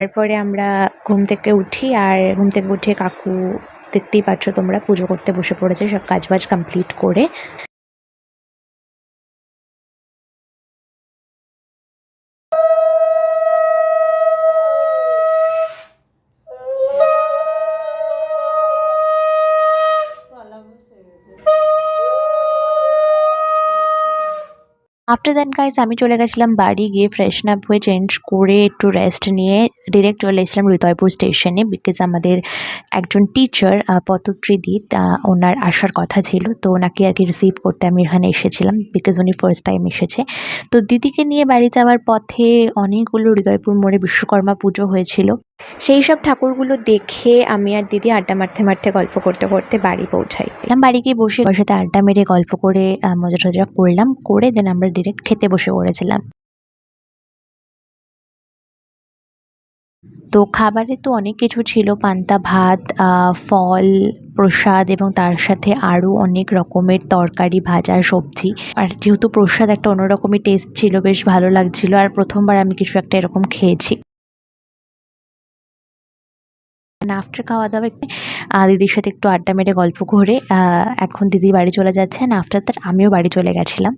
তারপরে আমরা ঘুম থেকে উঠি, আর ঘুম থেকে উঠে কাকু দেখতেই পাচ্ছ তোমরা পুজো করতে বসে পড়েছে সব কাজবাজ কমপ্লিট করে। আফটার দ্যাট গাইস আমি চলে গেছিলাম বাড়ি, গিয়ে ফ্রেশন আপ হয়ে চেঞ্জ করে একটু রেস্ট নিয়ে ডিরেক্ট চলে এসেছিলাম হৃদয়পুর স্টেশনে, বিকজ আমাদের একজন টিচার পতত্রী ওনার আসার কথা ছিল, তো ওনাকে আর কি রিসিভ করতে আমি এখানে এসেছিলাম, বিকজ উনি ফার্স্ট টাইম এসেছে। তো দিদিকে নিয়ে বাড়ি যাওয়ার পথে অনেকগুলো হৃদয়পুর মোড়ে বিশ্বকর্মা পুজো হয়েছিল, সেই সব ঠাকুরগুলো দেখে আমি আর দিদি আড্ডা মারতে মারতে গল্প করতে করতে বাড়ি পৌঁছাই। বাড়ি গিয়ে বসে ওর সাথে আড্ডা মেরে গল্প করে মজা টজা করলাম, করে দেন আমরা ডিরেক্ট খেতে বসে পড়েছিলাম। তো খাবারে তো অনেক কিছু ছিল, পান্তা ভাত, ফল, প্রসাদ এবং তার সাথে আরও অনেক রকমের তরকারি, ভাজা, সবজি। আর যেহেতু প্রসাদ একটা অন্যরকমই টেস্ট ছিল, বেশ ভালো লাগছিল, আর প্রথমবার আমি কিছু একটা এরকম খেয়েছি। আফটার খাওয়া দাওয়া দিদির সাথে একটু আড্ডা মেরে গল্প করে এখন দিদি বাড়ি চলে যাচ্ছে, অ্যান্ড আফটার দ্যাট আমিও বাড়ি চলে গেছিলাম।